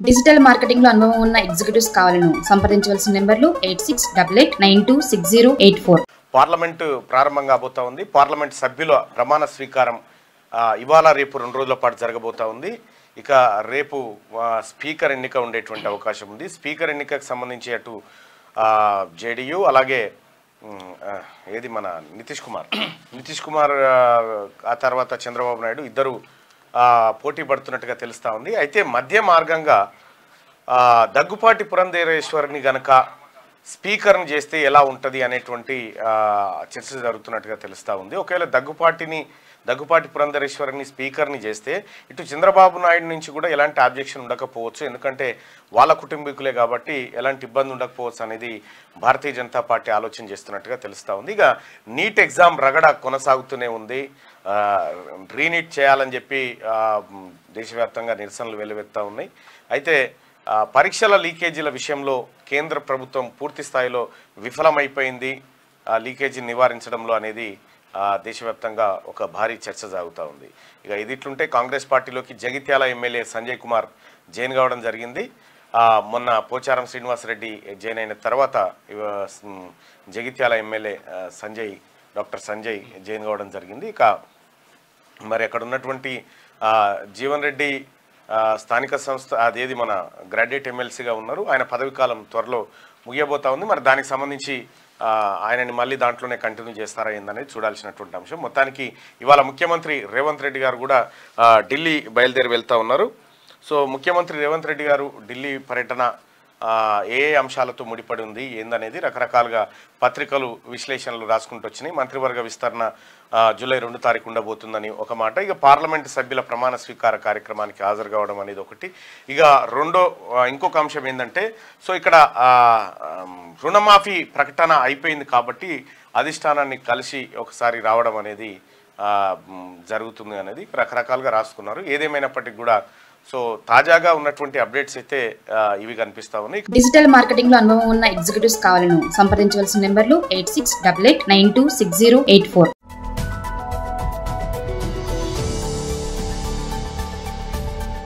Digital marketing లో అనుభవం ఉన్న ఎగ్జిక్యూటివ్స్ కావాలను సంప్రదించవలసిన నెంబర్లు 8688926084. పార్లమెంటు ప్రారంభం కాబోతా ఉంది. పార్లమెంట్ సభ్యుల ప్రమాణ స్వీకారం ఇవాళ రేపు 2 రోజుల పాటు జరగబోతా ఉంది. ఇక రేపు స్పీకర్ ఎన్నిక ఉండేటువంటి అవకాశం ఉంది. స్పీకర్ ఎన్నికకు సంబంధించి అటు జేడీయూ అలాగే ఏది మన నితీష్ కుమార్ ఆ తర్వాత చంద్రబాబు నాయుడు ఇద్దరు పోటీ పడుతున్నట్టుగా తెలుస్తూ ఉంది. అయితే మధ్య మార్గంగా దగ్గుపాటి పురంధేశ్వరిని గనక స్పీకర్ని చేస్తే ఎలా ఉంటుంది అనేటువంటి చర్చ జరుగుతున్నట్టుగా తెలుస్తూ ఉంది. ఒకవేళ దగ్గుపాటి పురంధేశ్వరిని స్పీకర్ని చేస్తే ఇటు చంద్రబాబు నాయుడు నుంచి కూడా ఎలాంటి ఆబ్జెక్షన్ ఉండకపోవచ్చు, ఎందుకంటే వాళ్ళ కుటుంబీకులే కాబట్టి ఎలాంటి ఇబ్బంది ఉండకపోవచ్చు అనేది భారతీయ జనతా పార్టీ ఆలోచన చేస్తున్నట్టుగా తెలుస్తూ ఉంది. ఇక నీట్ ఎగ్జామ్ రగడ కొనసాగుతూనే ఉంది. రీనీట్ చేయాలని చెప్పి దేశవ్యాప్తంగా నిరసనలు వెల్లువెత్తా ఉన్నాయి. అయితే పరీక్షల లీకేజీల విషయంలో కేంద్ర ప్రభుత్వం పూర్తి స్థాయిలో విఫలమైపోయింది లీకేజీ నివారించడంలో అనేది దేశవ్యాప్తంగా ఒక భారీ చర్చ సాగుతూ ఉంది. ఇక ఇది ఇట్లుంటే కాంగ్రెస్ పార్టీలోకి జగిత్యాల ఎమ్మెల్యే సంజయ్ కుమార్ జాయిన్ కావడం జరిగింది. మొన్న పోచారం శ్రీనివాసరెడ్డి జాయిన్ అయిన తర్వాత Jagtial MLA doctor Sanjay join కావడం జరిగింది. ఇక మరి అక్కడ ఉన్నటువంటి జీవన్ రెడ్డి స్థానిక సంస్థ అదేది మన గ్రాడ్యుయేట్ ఎమ్మెల్సీగా ఉన్నారు. ఆయన పదవి కాలం త్వరలో ముగియబోతా ఉంది. మరి దానికి సంబంధించి ఆయనని మళ్ళీ దాంట్లోనే కంటిన్యూ చేస్తారా ఏందనేది చూడాల్సినటువంటి అంశం. మొత్తానికి ఇవాళ ముఖ్యమంత్రి రేవంత్ రెడ్డి గారు కూడా ఢిల్లీ బయలుదేరి వెళ్తూ ఉన్నారు. సో ముఖ్యమంత్రి రేవంత్ రెడ్డి గారు ఢిల్లీ పర్యటన ఏ అంశాలతో ముడిపడి ఉంది ఏందనేది రకరకాలుగా పత్రికలు విశ్లేషణలు రాసుకుంటూ వచ్చినాయి. మంత్రివర్గ విస్తరణ జూలై 2 తారీఖు ఉండబోతుందని ఒక మాట. ఇక పార్లమెంటు సభ్యుల ప్రమాణ స్వీకార కార్యక్రమానికి హాజరు కావడం అనేది ఒకటి. ఇక ఇంకొక అంశం ఏంటంటే సో ఇక్కడ రుణమాఫీ ప్రకటన అయిపోయింది కాబట్టి అధిష్టానాన్ని కలిసి ఒకసారి రావడం అనేది జరుగుతుంది అనేది రకరకాలుగా రాసుకున్నారు. ఏదేమైనప్పటికీ కూడా సో తాజాగా ఉన్నటువంటి అప్డేట్స్ అయితే ఇవి కనిపిస్తా ఉన్నాయి. డిజిటల్ మార్కెటింగ్ లో అనుభవం ఉన్న ఎగ్జిక్యూటివ్స్ కావాలను సంప్రదించవలసిన నెంబర్లు 8688926084.